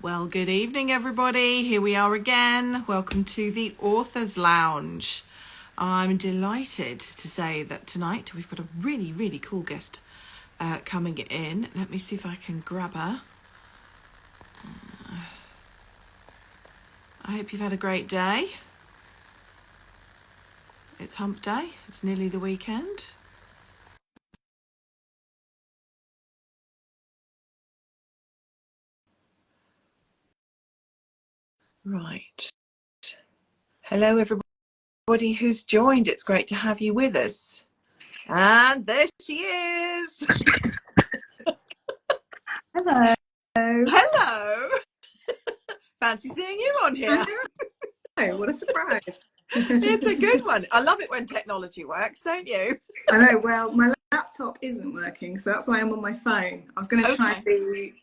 Well, good evening, everybody. Here we are again. Welcome to the Author's Lounge. I'm delighted to say that tonight we've got a really, really cool guest coming in. Let me see if I can grab her. I hope you've had a great day. It's hump day. It's nearly the weekend. Right. Hello, everybody who's joined. It's great to have you with us. And there she is. Hello. Hello. Fancy seeing you on here. Oh, what a surprise. It's a good one. I love it when technology works, don't you? I know. Well, my laptop isn't working, so that's why I'm on my phone. I was going to try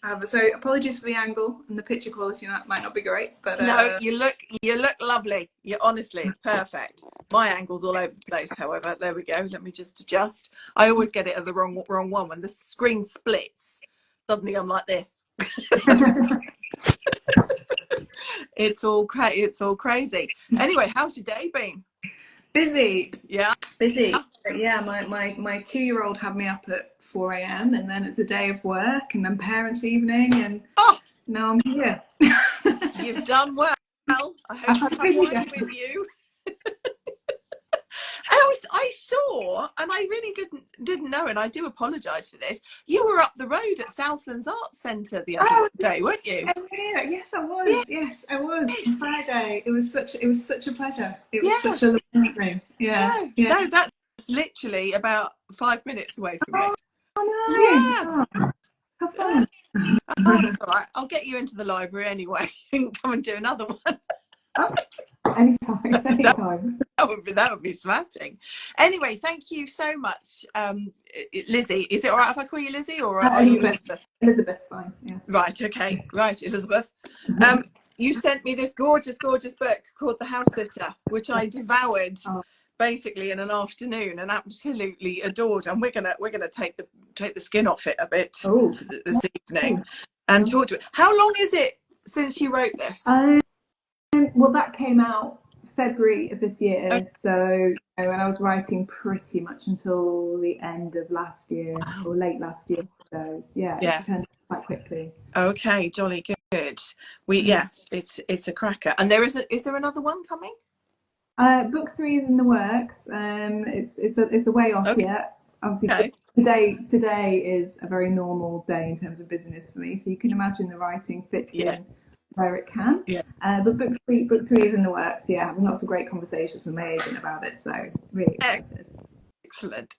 and so apologies for the angle and the picture quality might not be great, but no, you look lovely. You honestly, it's perfect. My angle's all over the place, however. There we go. Let me just adjust. I always get it at the wrong one. When the screen splits, suddenly I'm like this. It's all crazy. Anyway, how's your day been? busy. Yeah. Busy. Yeah, my 2-year-old had me up at 4 a.m. and then it's a day of work and then parents' evening and now I'm here. You've done well. I hope you have wine with you. I saw, and I really didn't know, and I do apologise for this. You were up the road at Southlands Arts Centre the other day, weren't you? Yeah, yes, I was. Yes, I was. On Friday, it was such a pleasure. It was such a lovely memory. Yeah. No, that's literally about 5 minutes away from me. Oh no! Yeah. Have fun. That's all right. I'll get you into the library anyway and come and do another one. Anytime. That would be smashing. Anyway, thank you so much, Lizzie. Is it all right if I call you Lizzie, or are you Elizabeth? Elizabeth's fine. Yeah. Right. Okay. Right, Elizabeth. You sent me this gorgeous book called The House Sitter, which I devoured basically in an afternoon and absolutely adored. And we're gonna take the skin off it a bit this evening and talk to it. How long is it since you wrote this? Well, that came out February of this year, so when I was writing pretty much until the end of last year or late last year. So it turned quite quickly. Okay, jolly good. It's a cracker. And is there another one coming? Book 3 is in the works. It's a way off yet. Obviously, today is a very normal day in terms of business for me. So you can imagine the writing fits in where it can. But book three is in the works. Yeah, having lots of great conversations with my agent about it. So really excited.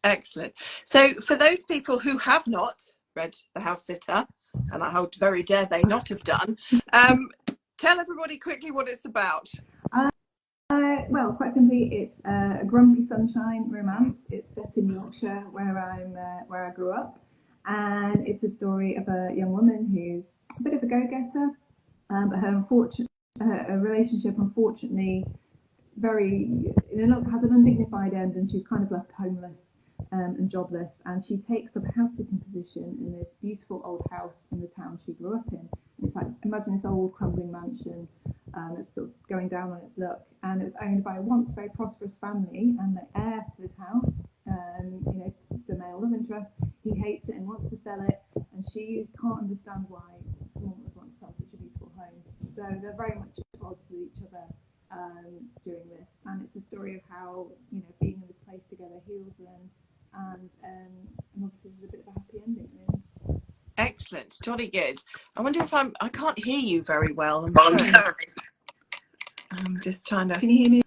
Excellent. So for those people who have not read The House Sitter, and how very dare they not have done, tell everybody quickly what it's about. Well, quite simply, it's a grumpy sunshine romance. It's set in Yorkshire, where I grew up, and it's a story of a young woman who's a bit of a go-getter, but her relationship, unfortunately, has an undignified end, and she's kind of left homeless and jobless, and she takes up a house-sitting position in this beautiful old house in the town she grew up in. And it's like, imagine this old crumbling mansion that's sort of going down on its luck, and it was owned by a once very prosperous family, and the heir to this house, the male love interest, he hates it and wants to sell it, and she can't understand why someone would want to sell such a beautiful home. So they're very much at odds with each other during this, and it's a story of how being in this place together heals them, and obviously there's a bit of a happy ending, really. Excellent, jolly good. I wonder if I can't hear you very well. I'm sorry. I'm just trying to. Can you hear me?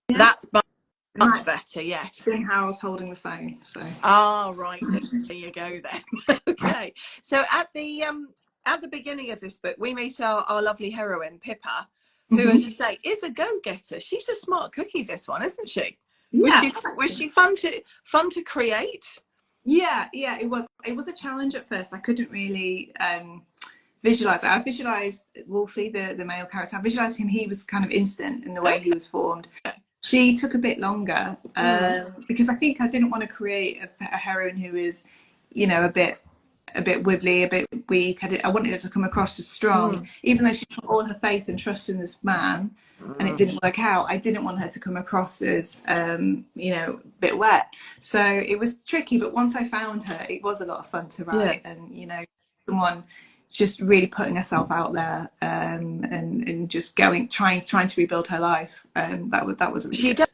Yeah. That's much better. Yes. Seeing how I was holding the phone. So. Right. There you go then. Okay. So at the beginning of this book, we meet our lovely heroine Pippa, who, as you say, is a go-getter. She's a smart cookie. This one, isn't she? Yeah. Was she fun to create? Yeah. It was a challenge at first. I couldn't really visualize it. I visualized Wolfie, the male character. I visualized him. He was kind of instant in the way he was formed. She took a bit longer because I think I didn't want to create a heroine who is, a bit a bit wibbly, a bit weak. I wanted her to come across as strong, even though she put all her faith and trust in this man, and it didn't work out. I didn't want her to come across as, you know, a bit wet. So it was tricky. But once I found her, it was a lot of fun to write, and you know, someone just really putting herself out there, and just trying to rebuild her life. That was really She good.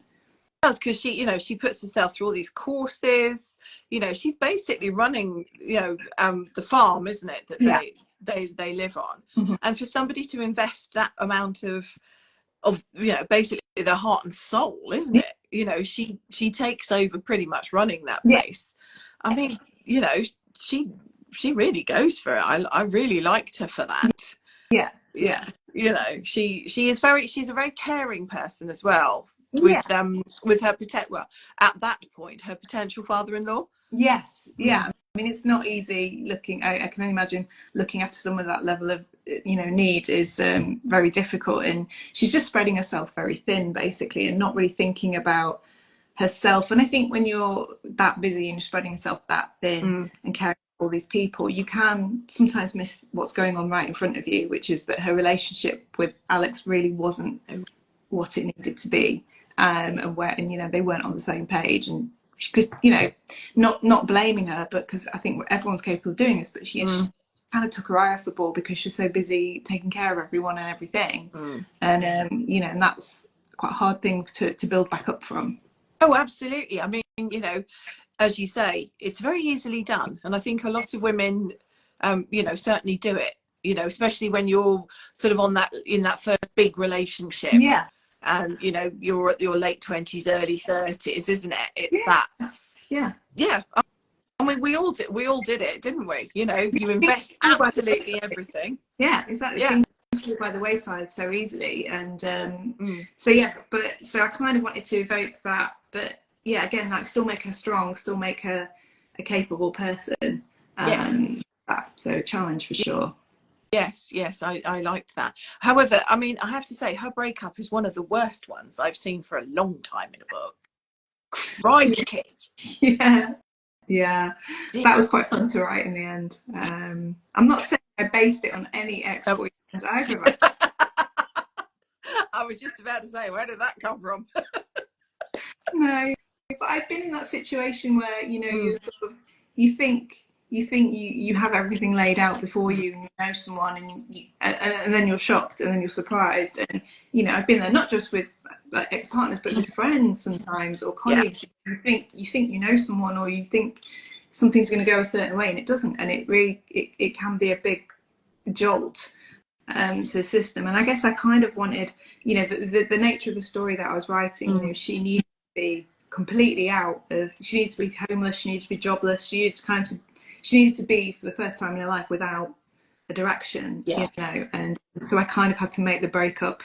does, because she, you know, she puts herself through all these courses. You know, she's basically running, you know, the farm, isn't it, that they live on. And for somebody to invest that amount of you know, basically their heart and soul, isn't it? You know, she takes over pretty much running that place. I mean, you know, she really goes for it. I really liked her for that. Yeah. You know, she's a very caring person as well, with her at that point, her potential father-in-law. Yes. I mean, it's not easy looking. I can only imagine looking after someone with that level of, you know, need is very difficult. And she's just spreading herself very thin, basically, and not really thinking about herself. And I think when you're that busy and you're spreading yourself that thin and caring for all these people, you can sometimes miss what's going on right in front of you, which is that her relationship with Alex really wasn't what it needed to be, and you know, they weren't on the same page. And she could, you know, not blaming her, but because I think everyone's capable of doing this, but she kind of took her eye off the ball because she's so busy taking care of everyone and everything. And you know, and that's quite a hard thing to build back up from. Oh, absolutely. I mean, you know, as you say, it's very easily done, and I think a lot of women, you know, certainly do it. You know, especially when you're sort of in that first big relationship. And you know, you're at your late 20s, early 30s, isn't it? It's that. I mean, we all did it, didn't we? You know, you invest absolutely everything. Exactly. Things fall by the wayside so easily. And so I kind of wanted to evoke that, but again, like, still make her strong, still make her a capable person. So a challenge for sure. Yes, I liked that. However, I mean, I have to say, her breakup is one of the worst ones I've seen for a long time in a book. Crikey. Yeah, that was quite fun to write in the end. I'm not saying I based it on any ex-boyfriends I've ever. I was just about to say, where did that come from? No, but I've been in that situation where, you know, you sort of, you think you have everything laid out before you, and you know someone, and then you're shocked, and then you're surprised. And you know, I've been there not just with like ex-partners, but with friends sometimes, or colleagues. You think you know someone, or you think something's going to go a certain way, and it doesn't, and it really it can be a big jolt to the system. And I guess I kind of wanted, you know, the nature of the story that I was writing. You know, she needed to be completely out of. She needed to be homeless. She needed to be jobless. She needed to be, for the first time in her life, without a direction. You know, and so I kind of had to make the breakup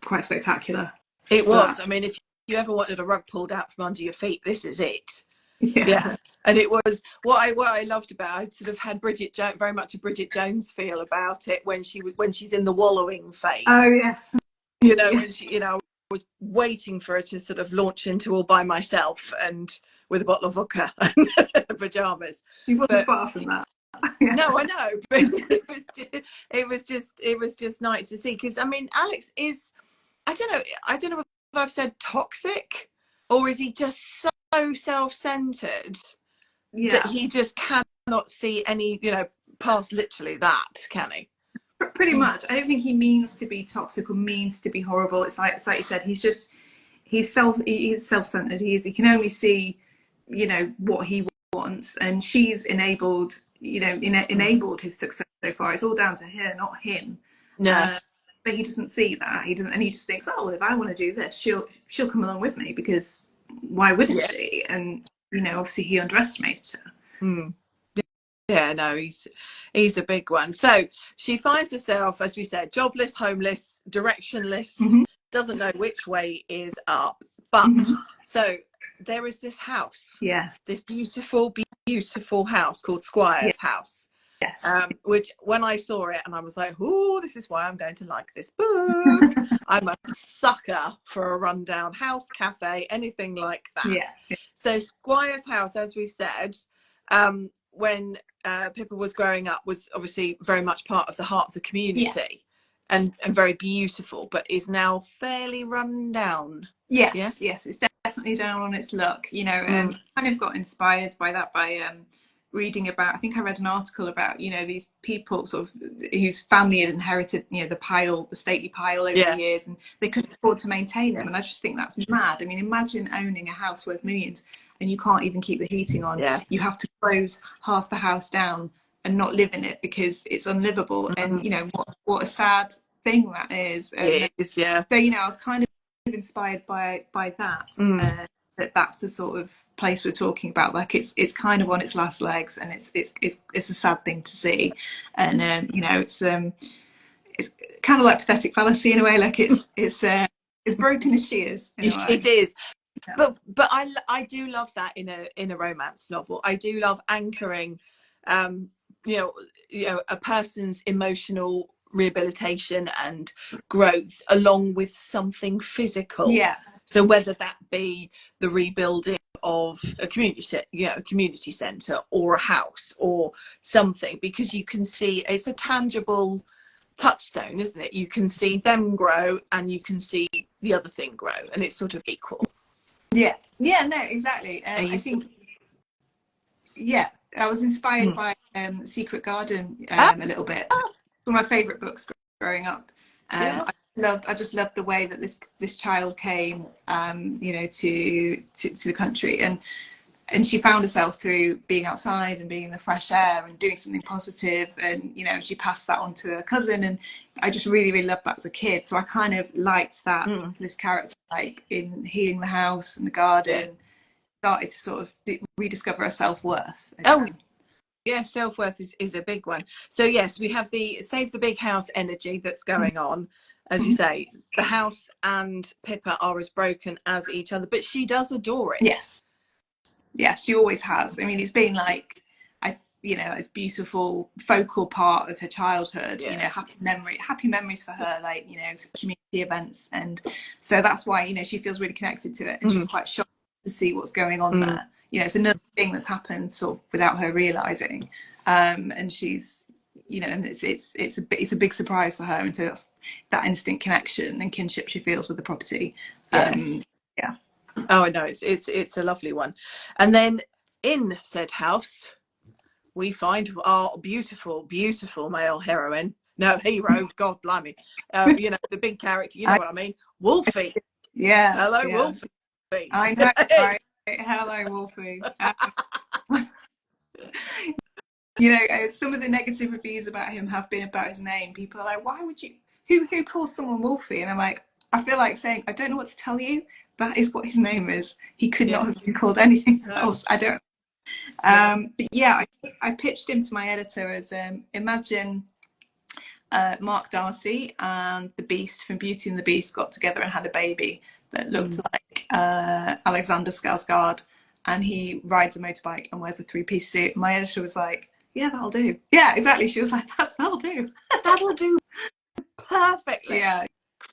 quite spectacular. It was. I mean, if you ever wanted a rug pulled out from under your feet, this is it. And it was what I loved about it. I sort of had very much a Bridget Jones feel about it when she's in the wallowing phase. Oh yes. You know, when she, you know, I was waiting for her to sort of launch into All by Myself and with a bottle of vodka and pajamas. She wasn't far from that. No, I know, but it was just nice to see, because I mean, Alex is, I don't know if I've said toxic, or is he just so self-centered that he just cannot see any, you know, past literally that, can he? Pretty much. I don't think he means to be toxic or means to be horrible. It's like you said, he's self-centered. He can only see, you know, what he wants, and she's enabled, you know, enabled his success so far. It's all down to her, not him. No. But he doesn't see that. He doesn't, and he just thinks, oh, well, if I want to do this, she'll come along with me, because why wouldn't she? And you know, obviously he underestimates her. Yeah, no, he's a big one. So she finds herself, as we said, jobless, homeless, directionless, doesn't know which way is up. But so there is this house, this beautiful house called Squire's house. Which when I saw it, and I was like, oh, this is why I'm going to like this book. I'm a sucker for a rundown house, cafe, anything like that. So Squire's house, as we've said, when Pippa was growing up was obviously very much part of the heart of the community, and very beautiful, but is now fairly run down. Yes, it's definitely down on its luck, you know. And kind of got inspired by that by reading about, I think I read an article about, you know, these people sort of whose family had inherited, you know, the stately pile over the years, and they couldn't afford to maintain them. And I just think that's mad. I mean, imagine owning a house worth millions and you can't even keep the heating on. You have to close half the house down and not live in it because it's unlivable. And you know what a sad thing that is. And so, you know, I was kind of inspired by that. That's the sort of place we're talking about. Like it's kind of on its last legs, and it's a sad thing to see. And you know, it's kind of like pathetic fallacy in a way. Like it's broken as she is. It is. But I do love that in a romance novel. I do love anchoring, you know, a person's emotional rehabilitation and growth along with something physical. So whether that be the rebuilding of a community centre or a house or something, because you can see it's a tangible touchstone, isn't it? You can see them grow and you can see the other thing grow, and it's sort of equal. No, exactly. I think I was inspired by Secret Garden a little bit. One of my favourite books growing up. I just loved the way that this child came, you know, to the country, and she found herself through being outside and being in the fresh air and doing something positive, and you know, she passed that on to her cousin, and I just really loved that as a kid. So I kind of liked that this character, like in healing the house and the garden, started to sort of rediscover her self-worth again. Self-worth is a big one. So yes, we have the save the big house energy that's going on. As you say, the house and Pippa are as broken as each other, but she does adore it. Yes, she always has. I mean, it's been like, you know, it's beautiful focal part of her childhood. You know, happy memories for her, like, you know, community events, and so that's why, you know, she feels really connected to it, and she's quite shocked to see what's going on there. You know, it's another thing that's happened sort of without her realizing, and she's, you know, and it's a big surprise for her, into that instant connection and kinship she feels with the property. Oh, I know, it's a lovely one. And then in said house, we find our beautiful male hero, God blimey, you know, the big character, you know what I mean, Wolfie. Hello, Wolfie. I know, right? Hello, Wolfie. You know, some of the negative reviews about him have been about his name. People are like, why would you, who calls someone Wolfie? And I'm like, I feel like saying, I don't know what to tell you. That is what his name is. He could not have been called anything else. I don't. But yeah, I pitched him to my editor as imagine Mark Darcy and the Beast from Beauty and the Beast got together and had a baby that looked like Alexander Skarsgård, and he rides a motorbike and wears a three-piece suit. My editor was like, yeah, that'll do. Yeah, exactly. She was like, that'll do. That'll do perfectly. Yeah.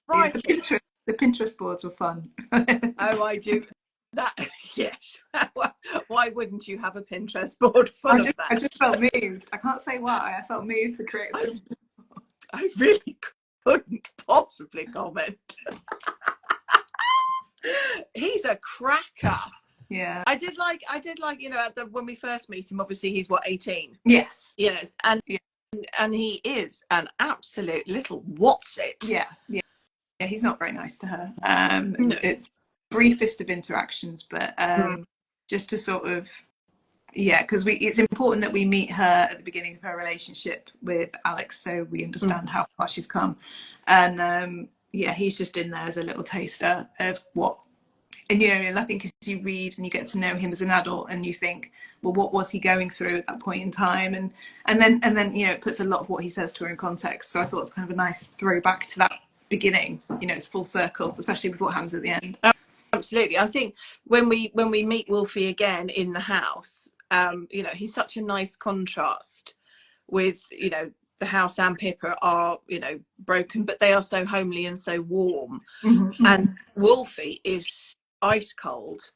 The Pinterest boards were fun. Oh, I do. That, yes. Why wouldn't you have a Pinterest board full of that? I just felt moved. I can't say why. I felt moved to create this. I really couldn't possibly comment. He's a cracker. Yeah. I did like, you know, when we first meet him, obviously he's 18. Yes. Yes. And he is an absolute little what's-it. Yeah, he's not very nice to her. No. It's briefest of interactions, but just to sort of, because it's important that we meet her at the beginning of her relationship with Alex, so we understand how far she's come. And he's just in there as a little taster of what. And you know, and I think as you read and you get to know him as an adult, and you think, well, what was he going through at that point in time? And then you know, it puts a lot of what he says to her in context. So I thought it's kind of a nice throwback to that beginning. You know, it's full circle, especially with what happens at the end. Absolutely. I think when we meet Wolfie again in the house, you know, he's such a nice contrast with, you know, the house and Pippa are, you know, broken, but they are so homely and so warm. And Wolfie is ice cold.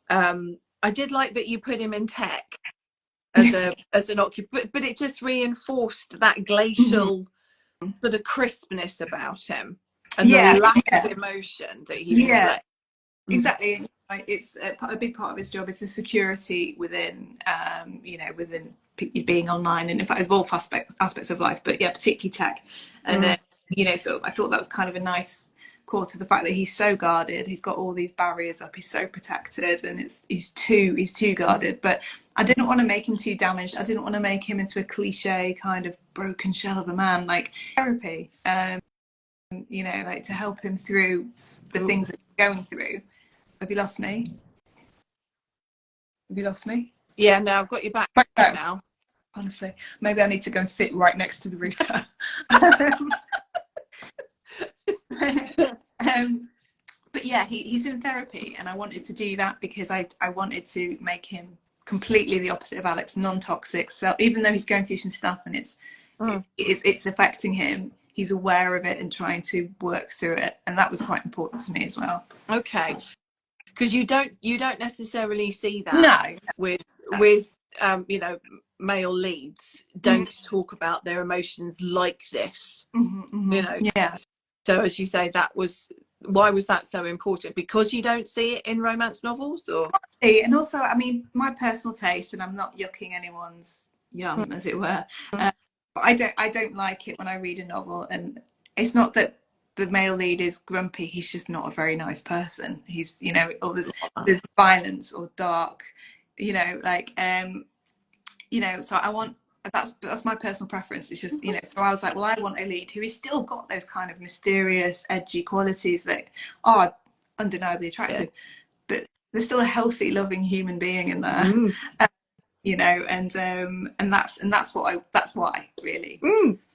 I did like that you put him in tech. as an occupant, but it just reinforced that glacial sort of crispness about him, and the lack of emotion that he displayed. Exactly. It's a big part of his job is the security within, within being online, and in fact, all aspects of life, but yeah, particularly tech. And so I thought that was kind of a nice core to the fact that he's so guarded. He's got all these barriers up. He's so protected, and he's too guarded. But I didn't want to make him too damaged. I didn't want to make him into a cliche kind of broken shell of a man. Like therapy, like to help him through the things that he's going through. Have you lost me? Have you lost me? Yeah, no, I've got you back now. Honestly, maybe I need to go and sit right next to the router. But yeah, he's in therapy, and I wanted to do that because I wanted to make him completely the opposite of Alex, non-toxic. So even though he's going through some stuff and it's affecting him, he's aware of it and trying to work through it, and that was quite important to me as well. Okay. Because you don't necessarily see that with male leads don't talk about their emotions like this. So as you say, why was that so important? Because you don't see it in romance novels, or? And also, I mean, my personal taste, and I'm not yucking anyone's yum, as it were. But I don't like it when I read a novel, and it's not that the male lead is grumpy, he's just not a very nice person. He's, or there's violence or dark, so I want, that's my personal preference. It's just, so I was like, well, I want a lead who has still got those kind of mysterious, edgy qualities that are undeniably attractive, but there's still a healthy, loving human being in there. And that's why really.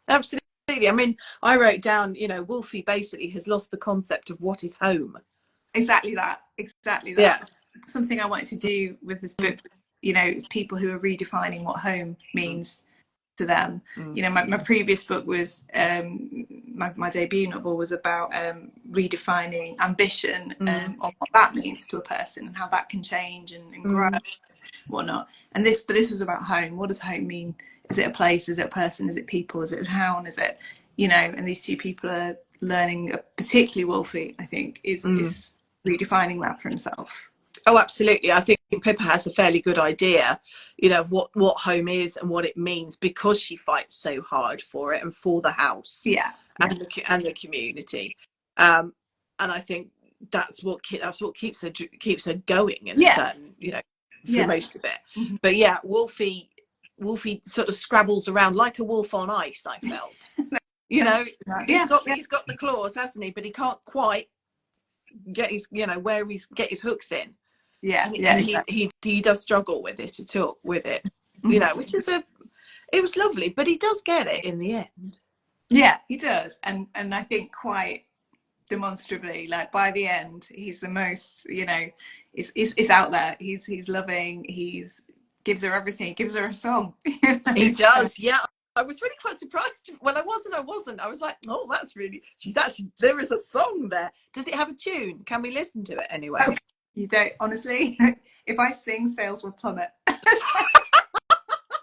Absolutely. I mean, I wrote down, Wolfie basically has lost the concept of what is home. Exactly that. Yeah. Something I wanted to do with this book, is people who are redefining what home means to them. My previous book was my debut novel was about redefining ambition on what that means to a person and how that can change and grow, whatnot. And this was about home. What does home mean? Is it a place? Is it a person? Is it people? Is it a town? Is it, and these two people are learning, particularly Wolfie, I think, is redefining that for himself. Oh, absolutely. I think Pippa has a fairly good idea, of what home is and what it means, because she fights so hard for it and for the house and the community. And I think that's what keeps her going in a certain, for most of it. But yeah, Wolfie sort of scrabbles around like a wolf on ice, I felt. He's got the claws, hasn't he? But he can't quite get his, get his hooks in. He does struggle with it which is it was lovely, but he does get it in the end. Yeah, he does, and I think quite demonstrably, like by the end, he's the most, it's out there. He's loving. Gives her everything. He gives her a song. He does. Yeah, I was really quite surprised. Well, I wasn't. I was like, oh, that's really. There is a song there. Does it have a tune? Can we listen to it anyway? Okay. You don't, honestly. If I sing, sales will plummet.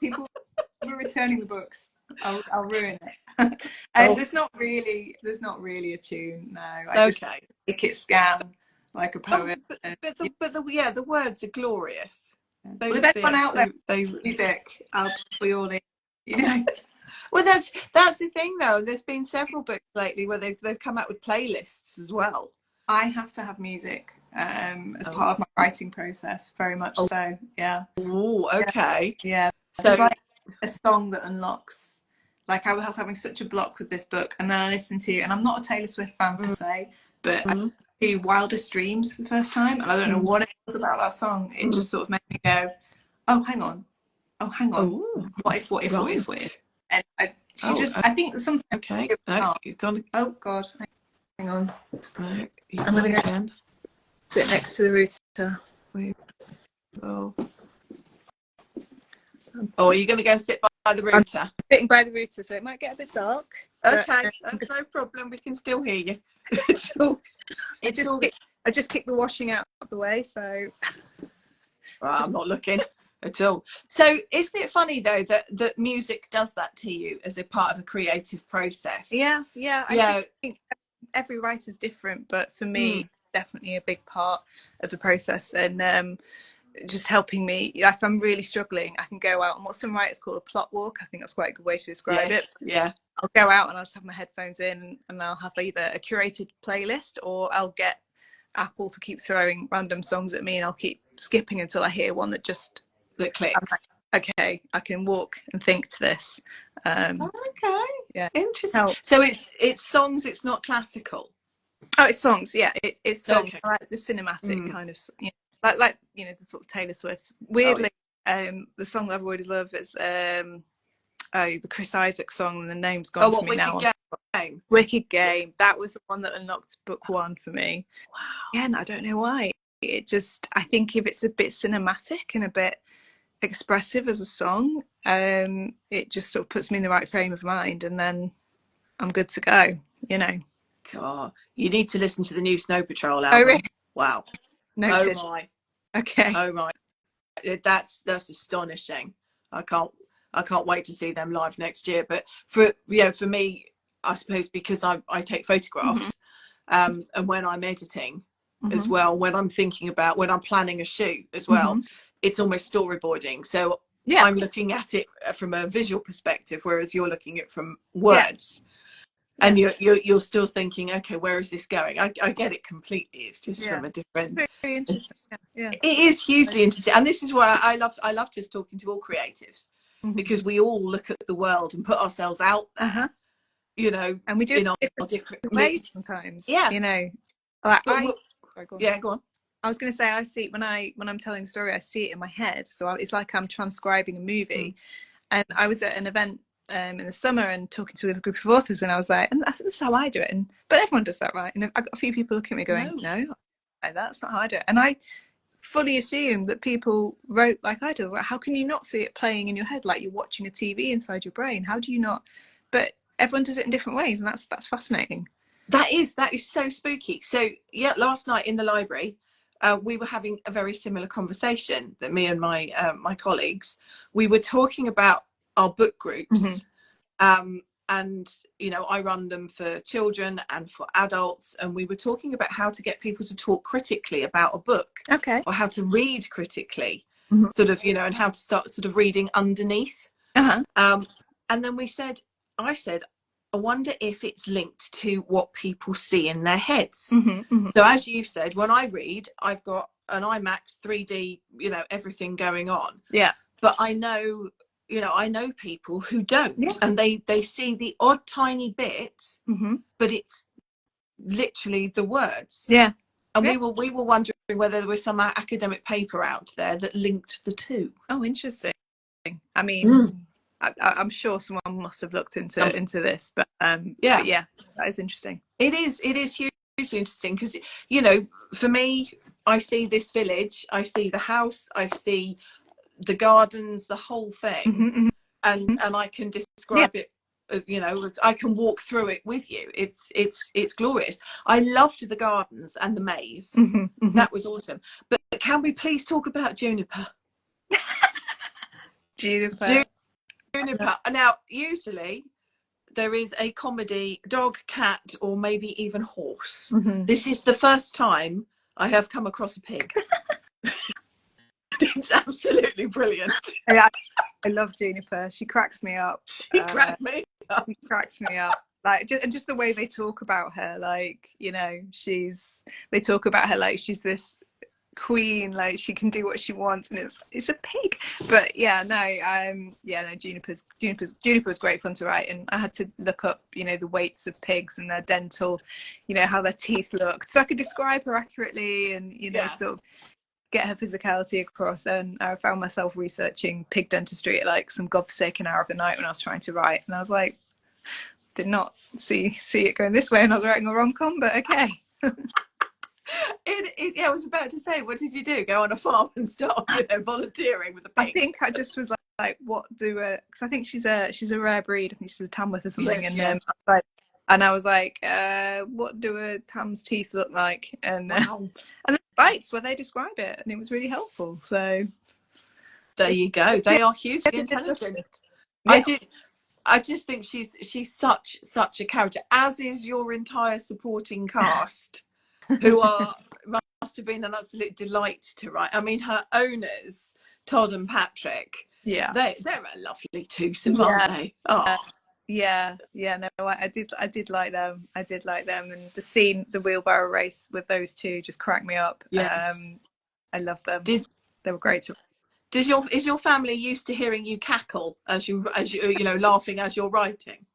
People are returning the books. I'll ruin it. And there's not really a tune. No, I just make it scan like a poet. But the words are glorious. Well, if anyone out there music, I'll put you all in. Well, that's the thing though. There's been several books lately where they've come out with playlists as well. I have to have music as part of my writing process, very much so. Yeah. Oh, okay. Yeah. So it's like a song that unlocks. Like I was having such a block with this book, and then I listened to, and I'm not a Taylor Swift fan per se, but I do Wildest Dreams for the first time, and I don't know what it was about that song. It just sort of made me go, oh, hang on. Ooh. What if? And I think sometimes. Okay. You've gone. Oh God. Hang on. Right. I'm going to go sit next to the router. Oh, are you going to go sit by the router? I'm sitting by the router, so it might get a bit dark. Okay, that's no problem. We can still hear you. I just kicked the washing out of the way, so. Well, I'm not looking. at all. So isn't it funny though that music does that to you as a part of a creative process? Yeah. I think every writer's different, but for me, definitely a big part of the process. And just helping me, like, if I'm really struggling, I can go out and what some writers call a plot walk. I think that's quite a good way to describe it. Yeah. I'll go out and I'll just have my headphones in, and I'll have either a curated playlist, or I'll get Apple to keep throwing random songs at me, and I'll keep skipping until I hear one that clicks. Like, okay, I can walk and think to this. Okay. Yeah. Interesting. So it's songs, it's not classical. Oh, it's songs. Yeah, it's songs. Okay. I like the cinematic kind of, like the sort of Taylor Swift's. Weirdly, the song I've always loved is the Chris Isaak song, and the name's gone for me now. Wicked Game. That was the one that unlocked book one for me. Wow. Yeah, and I don't know why. I think if it's a bit cinematic and a bit expressive as a song, it just sort of puts me in the right frame of mind, and then I'm good to go. God, you need to listen to the new Snow Patrol album. Oh, really? Wow. Noted. Oh my. Okay. Oh my. That's astonishing. I can't wait to see them live next year. But for me, I suppose because I take photographs, and when I'm editing as well, when I'm thinking about, when I'm planning a shoot as well, it's almost storyboarding. So I'm looking at it from a visual perspective, whereas you're looking at it from words. And you're still thinking, okay, where is this going? I get it completely. It's just from a different. Very interesting. Yeah. It is hugely interesting, and this is why I love just talking to all creatives, because we all look at the world and put ourselves out there, and we do it in different ways sometimes. Yeah, like go on. I was going to say, I see it when I'm telling a story, I see it in my head. So it's like I'm transcribing a movie. And I was at an event in the summer and talking to a group of authors, and I was like, and that's how I do it. But everyone does that, right? And I got a few people looking at me going, no, that's not how I do it. And I fully assume that people wrote like I do. Like, how can you not see it playing in your head like you're watching a TV inside your brain? How do you not? But everyone does it in different ways, and that's fascinating. That is so spooky. So last night in the library, we were having a very similar conversation, that me and my colleagues, we were talking about our book groups, and I run them for children and for adults, and we were talking about how to get people to talk critically about a book, or how to read critically, sort of, and how to start sort of reading underneath. And then I said, I wonder if it's linked to what people see in their heads. So as you've said, when I read, I've got an IMAX 3D, everything going on. Yeah. But I know people who don't, and they see the odd tiny bit, but it's literally the words. Yeah. And we were wondering whether there was some academic paper out there that linked the two. Oh, interesting. I mean, I'm sure someone must have looked into this, but that is interesting. It is hugely interesting, because for me, I see this village, I see the house, I see the gardens, the whole thing, and I can describe it as, as I can walk through it with you. It's glorious. I loved the gardens and the maze. That was awesome. But can we please talk about Juniper? Juniper. Now, usually there is a comedy, dog, cat, or maybe even horse. This is the first time I have come across a pig. It's absolutely brilliant. I love Juniper. She cracks me up. She cracks me up. She cracks me up. Like, just the way they talk about her, like, they talk about her like she's this queen, like she can do what she wants, and it's a pig. But Juniper's great fun to write, and I had to look up the weights of pigs and their dental, how their teeth looked, so I could describe her accurately, and sort of get her physicality across. And I found myself researching pig dentistry at like some godforsaken hour of the night when I was trying to write, and I was like, did not see it going this way, and I was writing a rom-com, but okay. I was about to say, what did you do? Go on a farm and start, volunteering with a pig? I think I just was like, what do because I think she's a rare breed. I think she's a Tamworth or something. Yes, and I was like, what do a Tam's teeth look like? And wow. And the bites where they describe it, and it was really helpful. So There you go. They are hugely intelligent. Yeah. I just think she's such a character, as is your entire supporting cast, who must have been an absolute delight to write. I mean, her owners, Todd and Patrick, Yeah, they're a lovely twosome, aren't they? Oh, yeah. No, I did like them. I did like them, and the wheelbarrow race with those two just cracked me up. yes. I love them. Did They were great. is your family used to hearing you cackle as you laughing as you're writing?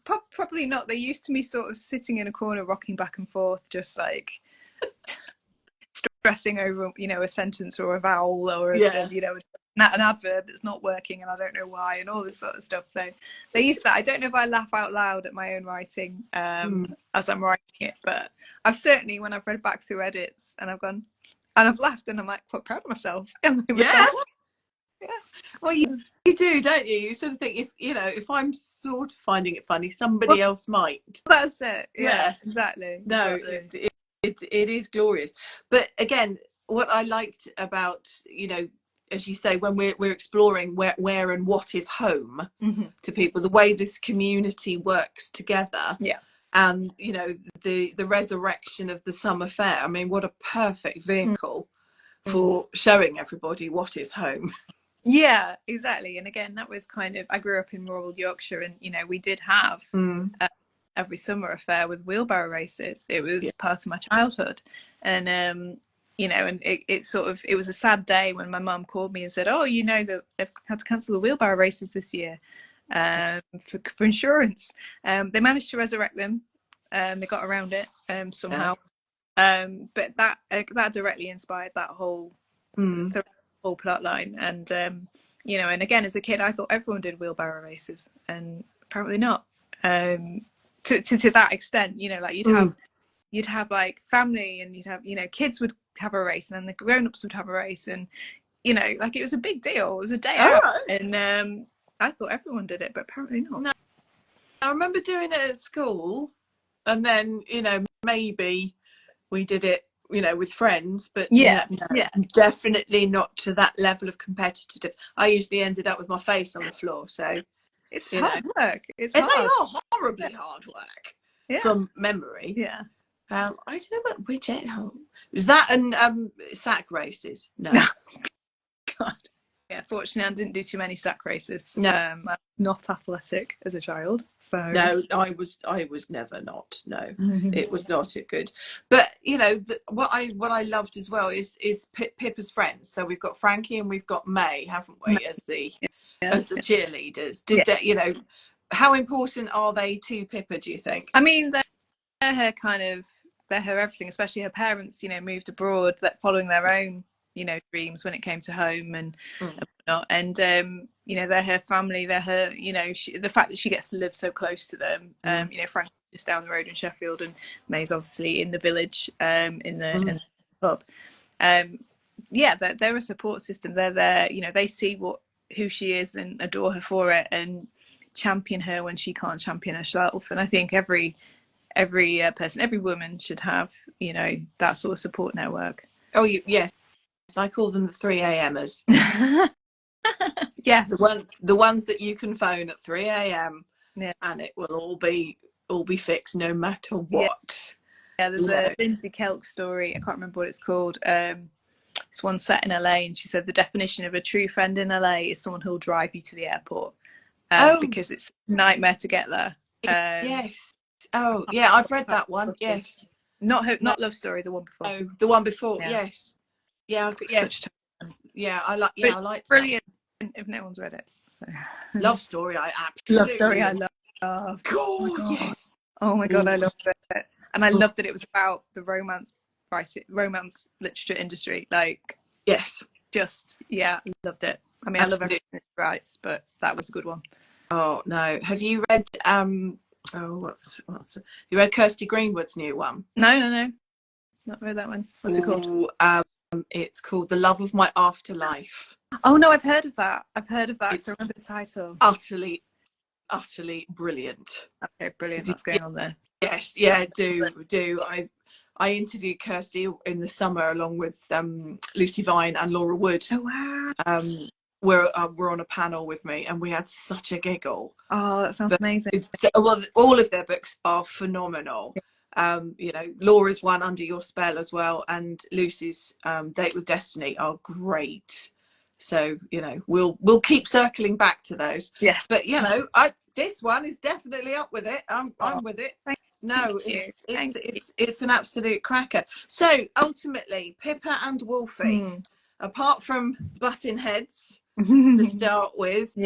Probably not. They used to me sort of sitting in a corner, rocking back and forth, just like stressing over, a sentence or a vowel or an adverb that's not working and I don't know why, and all this sort of stuff. So they used that. I don't know if I laugh out loud at my own writing as I'm writing it, but I've certainly, when I've read back through edits and I've gone and I've laughed and I'm like quite proud of myself. Yeah. Well, you do, don't you? You sort of think, if I'm sort of finding it funny, somebody else might. That's it. Yeah, exactly. No, exactly. it is glorious. But again, what I liked about, as you say, when we're exploring where and what is home to people, the way this community works together. Yeah. And the resurrection of the summer fair. I mean, what a perfect vehicle for showing everybody what is home. Yeah, exactly. And again, that was I grew up in rural Yorkshire, and we did have every summer a fair with wheelbarrow races. It was part of my childhood, and and it was a sad day when my mum called me and said, "Oh, that they've had to cancel the wheelbarrow races this year for insurance." They managed to resurrect them. They got around it somehow, but that directly inspired that whole plot line. And and again, as a kid I thought everyone did wheelbarrow races, and apparently not, to that extent. Like you'd have like family, and you'd have kids would have a race, and then the grown-ups would have a race, and like it was a big deal. It was a day out, and I thought everyone did it, but apparently not. No, I remember doing it at school, and then maybe we did it with friends, but definitely not to that level of competitive. I usually ended up with my face on the floor, so it's hard work. It's and hard. they are horribly hard work from memory. I don't know which was that, and sack races. No. God. Yeah, fortunately I didn't do too many sack races. No. I was not athletic as a child, so no, I was never not. No, it was not good. But what I loved as well is Pippa's friends. So we've got Frankie and we've got May, haven't we, as the cheerleaders. How important are they to Pippa, do you think? I mean, they're her everything, especially her parents moved abroad, following their own dreams when it came to home and whatnot. And they're her family, they're her, the fact that she gets to live so close to them. Frank's just down the road in Sheffield, and May's obviously in the village, in the pub. They're a support system. They're there, they see who she is and adore her for it, and champion her when she can't champion herself. And I think every person, every woman should have that sort of support network. Oh, yes. I call them the 3 a.m.ers. Yes, the ones that you can phone at 3 a.m. and it will all be fixed no matter what. There's a Lindsay Kelk story, I can't remember what it's called. It's one set in LA, and she said the definition of a true friend in LA is someone who'll drive you to the airport, because it's a nightmare to get there. Yes. Oh yeah, I've read that one. Yes. Not Love Story, the one before. Oh, the one before. Yes. Yeah. Yes. I like. Yeah, I like. Brilliant. If no one's read it. So. Love Story. I absolutely. Love Story. I love. God, oh yes. Oh my God, I loved it, and I loved that it was about the romance literature industry. Like. Yes. Just loved it. I mean, absolutely. I love everything it writes, but that was a good one. Oh no, have you read what's you read Kirsty Greenwood's new one? No, not read that one. What's it called? It's called The Love of My Afterlife. Oh no, I've heard of that. I remember the title. Utterly brilliant. Okay, brilliant. That's going on there. Yes, do. I interviewed Kirsty in the summer along with Lucy Vine and Laura Wood. Oh wow. Were on a panel with me, and we had such a giggle. Oh, that sounds amazing. Well, all of their books are phenomenal. You know, Laura's one, Under Your Spell, as well, and Lucy's Date with Destiny are great. So, you know, we'll keep circling back to those. Yes. But you know, this one is definitely up with it. I'm with it. No, it's an absolute cracker. So ultimately, Pippa and Wolfie, apart from butting heads to start with,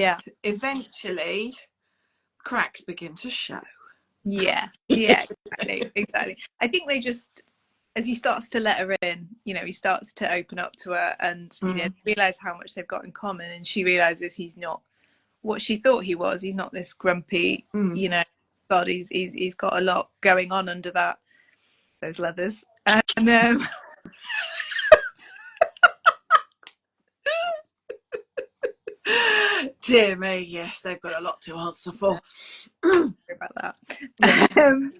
eventually cracks begin to show. Yeah, exactly. I think they just, as he starts to let her in, you know, he starts to open up to her, and you know, realize how much they've got in common, and she realizes he's not what she thought he was. He's not this grumpy, you know, sod. He's got a lot going on under those leathers, and dear me, yes, they've got a lot to answer for. Sorry about that.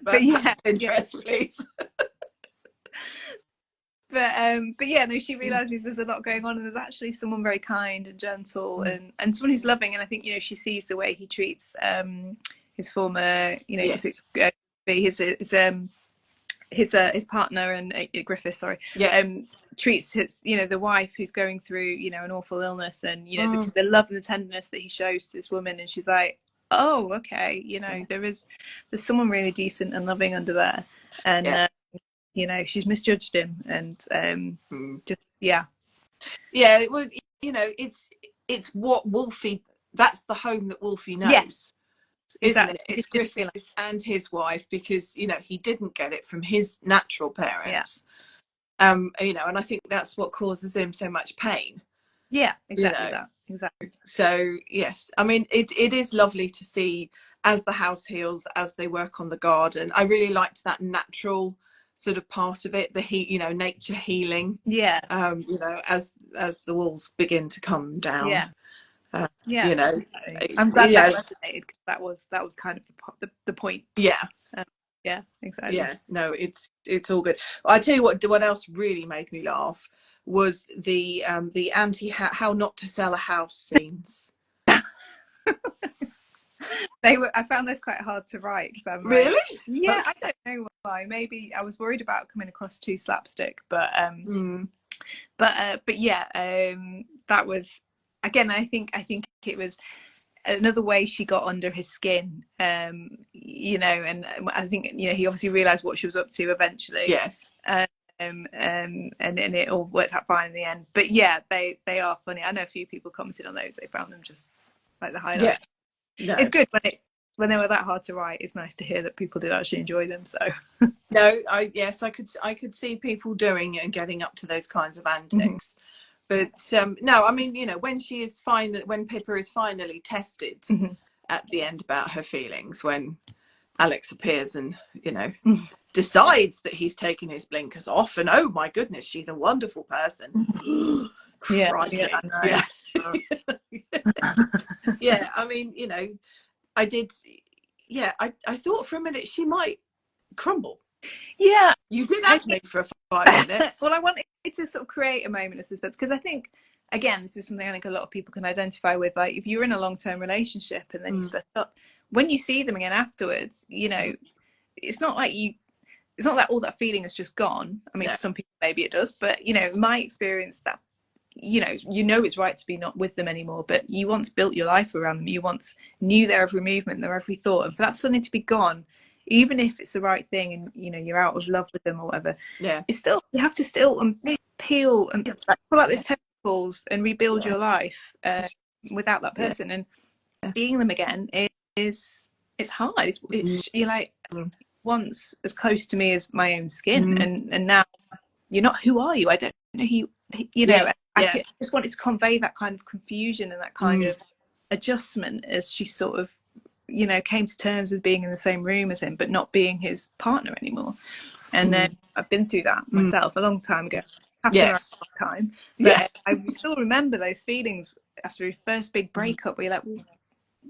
But yeah, interest, please. But yeah, no, she realizes there's a lot going on, and there's actually someone very kind and gentle, and someone who's loving. And I think, you know, she sees the way he treats his former, you know, his partner and Griffith, sorry, treats his, you know, the wife who's going through, you know, an awful illness, and you know, the love and the tenderness that he shows to this woman, and she's like, oh, okay, you know, there's someone really decent and loving under there, and you know, she's misjudged him, and just it would, you know, it's what Wolfie, that's the home that Wolfie knows. Isn't it? It's Griffith and his wife, because you know, he didn't get it from his natural parents. You know, and I think that's what causes him so much pain. Exactly. So yes, I mean, it is lovely to see as the house heals, as they work on the garden. I really liked that natural sort of part of it, you know, nature healing, you know, as the walls begin to come down. You know, I'm glad that resonated, because that was kind of the point. Exactly. No, it's all good. I tell you what else really made me laugh was the anti how not to sell a house scenes. I found this quite hard to write, because really? I don't know why. Maybe I was worried about coming across too slapstick, but that was, again, I think it was another way she got under his skin, you know, and I think, you know, he obviously realized what she was up to eventually, and it all works out fine in the end. But yeah, they are funny. I know a few people commented on those, they found them just like the highlights. It's good when they were that hard to write. It's nice to hear that people did actually enjoy them. So no, I could see people doing it and getting up to those kinds of antics. But no, I mean, you know, when Pippa is finally tested at the end about her feelings, when Alex appears and, you know, decides that he's taken his blinkers off, and oh my goodness, she's a wonderful person. I mean, you know, I thought for a minute she might crumble. You did have me for 5 minutes. Well, I wanted to sort of create a moment of suspense, because I think, again, this is something I think a lot of people can identify with. Like, if you're in a long-term relationship and then you split up, when you see them again afterwards, you know, it's not that all that feeling has just gone. I mean, for some people maybe it does, but you know, in my experience, that you know it's right to be not with them anymore, but you once built your life around them, you once knew their every movement, their every thought, and for that suddenly to be gone, even if it's the right thing, and you know, you're out of love with them or whatever, it's still, you have to still peel and pull out those tentacles and rebuild your life without that person. And seeing them again is hard. It's you're like, once as close to me as my own skin, and now you're not. Who are you? I don't know who you know. I just wanted to convey that kind of confusion and that kind of adjustment as she sort of, you know, came to terms with being in the same room as him but not being his partner anymore. And then I've been through that myself a long time ago, after a long time, but I still remember those feelings after your first big breakup, where you're like,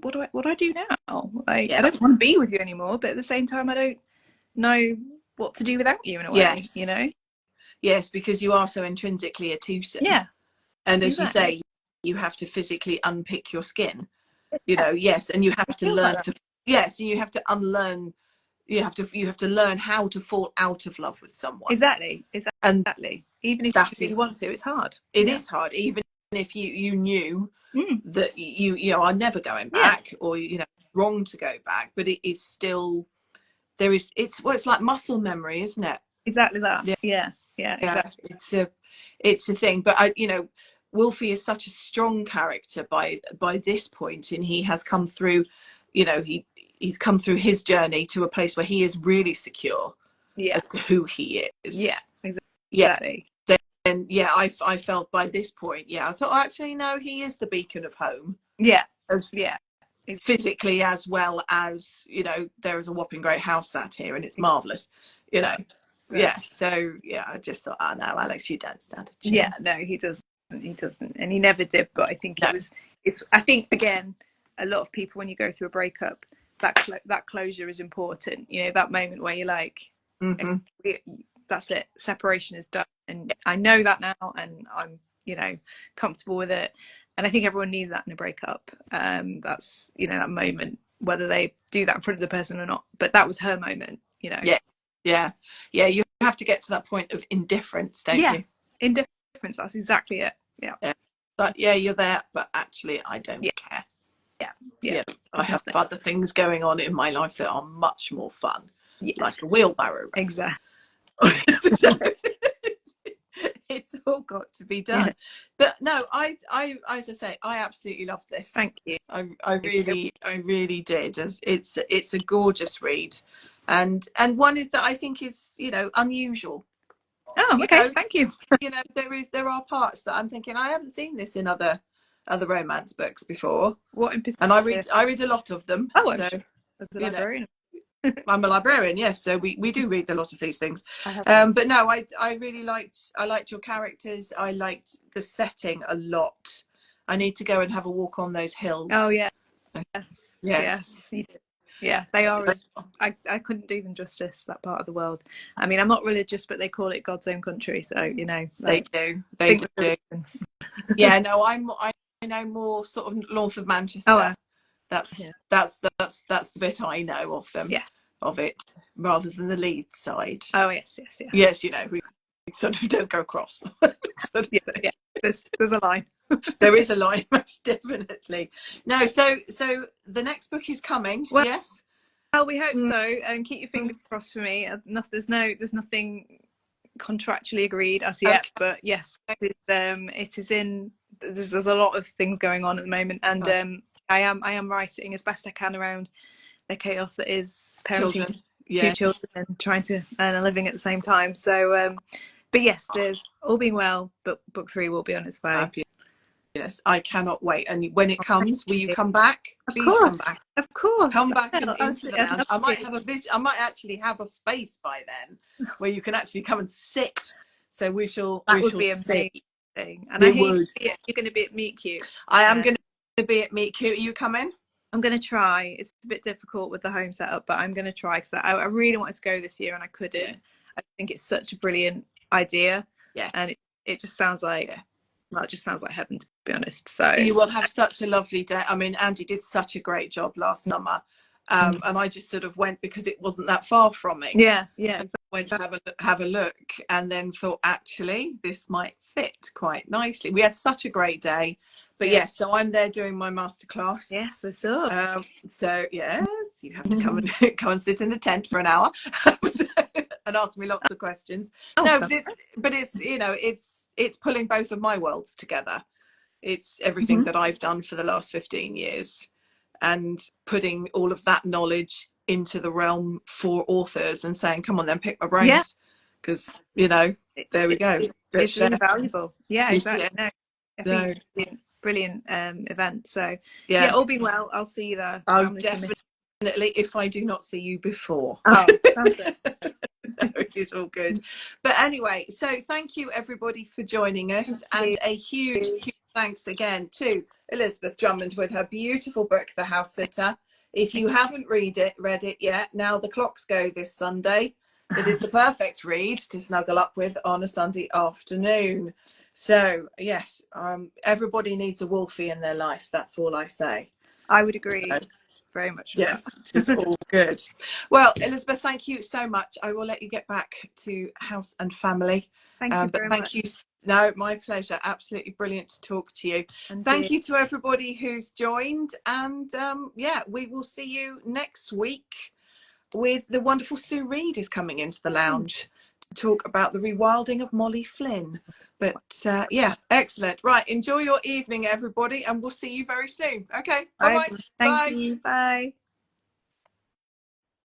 well, what do I do now? Like, I don't want to be with you anymore, but at the same time I don't know what to do without you in a way, Yes. you know? Yes, because you are so intrinsically a twosome. Yeah. And as Exactly. you say, you have to physically unpick your skin, you know. Yes, and you have to feels learn like to, yes, and you have to unlearn, you have to learn how to fall out of love with someone. Exactly. And Even if that you really is, want to, it's hard. it is hard, even if you knew that you know are never going back, or you know wrong to go back, but it is still, there is, it's like muscle memory, isn't it? Exactly that. Yeah. Yeah, exactly. It's a thing. But I, you know, Wolfie is such a strong character by this point, and he has come through, you know, he's come through his journey to a place where he is really secure as to who he is. Yeah, exactly. And yeah, I felt by this point, I thought, actually no, he is the beacon of home. Yeah. As Yeah. physically, as well as, you know, there is a whopping great house sat here and it's marvelous, you know. So I just thought, oh no, Alex, you don't stand a chance. No, he doesn't, and he never did. But I think I think again, a lot of people, when you go through a breakup, that closure is important, you know, that moment where you're like, that's it, separation is done, and I know that now, and I'm, you know, comfortable with it. And I think everyone needs that in a breakup. That's, you know, that moment, whether they do that in front of the person or not. But that was her moment, you know. Yeah. You have to get to that point of indifference, don't you? Indifference. That's exactly it. Yeah. But you're there, but actually, I don't care. Yeah. I have other things going on in my life that are much more fun, like a wheelbarrow race. Exactly. It's all got to be done. But no, I as I say, I absolutely love this. Thank you. I really did. It's a gorgeous read, and one is that I think is, you know, unusual. Oh, okay. Thank you. You know, there are parts that I'm thinking I haven't seen this in other romance books before. What in particular? And I read a lot of them. Oh, so as a librarian. I'm a librarian, yes, so we do read a lot of these things. But no, I really liked your characters. I liked the setting a lot. I need to go and have a walk on those hills. Oh yeah. Yes. You did. Yeah, they are. I couldn't do them justice, that part of the world. I mean, I'm not religious, but they call it God's own country, so you know. Like, they do. Yeah, no, I know more sort of north of Manchester. That's the bit I know of them. Of it, rather than the Leeds side. Oh yes. Yes, you know, we sort of don't go across. There's a line. There is a line, most definitely. No, so the next book is coming. Yes. Well, we hope so, and keep your fingers crossed for me. There's nothing contractually agreed as yet, but yes, it is in. There's a lot of things going on at the moment, and I am writing as best I can around the chaos that is parenting two children and trying to earn a living at the same time. So, but yes, there's all being well. But book 3 will be on its way. Yes, I cannot wait. And when it comes, will you come back? Please come back. Of course. Come back into the lounge. I might have I might actually have a space by then where you can actually come and sit. So we shall. That would be amazing. And I hear you're going to be at Meet Cute. I am going to be at Meet Cute. Are you coming? I'm going to try. It's a bit difficult with the home setup, but I'm going to try, because I really wanted to go this year and I couldn't. I think it's such a brilliant idea. Yes. And it just sounds like, well, it just sounds like heaven, to be honest. So you will have such a lovely day. I mean, Andy did such a great job last summer. And I just sort of went because it wasn't that far from me. Yeah. Went to have a look, and then thought, actually, this might fit quite nicely. We had such a great day. But yes, so I'm there doing my masterclass. Yes, I saw. So yes, you have to come and sit in the tent for an hour and ask me lots of questions. But it's, you know, it's pulling both of my worlds together. It's everything that I've done for the last 15 years, and putting all of that knowledge into the realm for authors and saying, come on then, pick my brains, because you know, there we go. It's really valuable. Yeah, exactly. No, I think it's brilliant event. So all being well, I'll see you there. Oh, definitely, if I do not see you before. Oh, sounds good. It is all good. But anyway, so thank you everybody for joining us, and a huge thanks again to Elizabeth Drummond with her beautiful book, The House Sitter. If you haven't read it yet, now the clocks go this Sunday. It is the perfect read to snuggle up with on a Sunday afternoon. So yes, everybody needs a Wolfie in their life. That's all I say. I would agree So, very much with yes, it is all good. Well, Elizabeth, thank you so much. I will let you get back to house and family. Thank you But very thank much. you. No, my pleasure. Absolutely brilliant to talk to you. And Thank you to everybody who's joined. And yeah, we will see you next week with the wonderful Sue Reed is coming into the lounge to talk about the rewilding of Molly Flynn. But yeah, excellent. Right, enjoy your evening, everybody, and we'll see you very soon. Okay, bye-bye. Thank Bye. you. Bye.